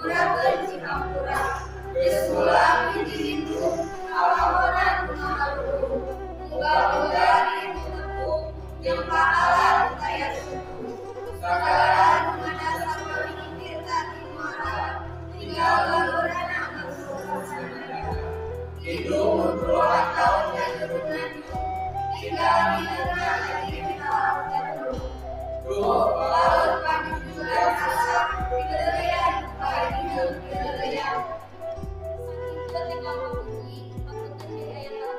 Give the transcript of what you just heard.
muragkeun Cihampura geus ulah hiji pintu kawangunan kumaha muga-muga dirimu tepung jeung pahala nu taya tutu sagala nu ngadasar paling tirta ti muara tinggal galurana ngagurusana hidup puluhan tahun dan keturunan tinggal di negara kita terus laut panjulan asa kegerayan paling kegerayan ketika membunyi aku terjaya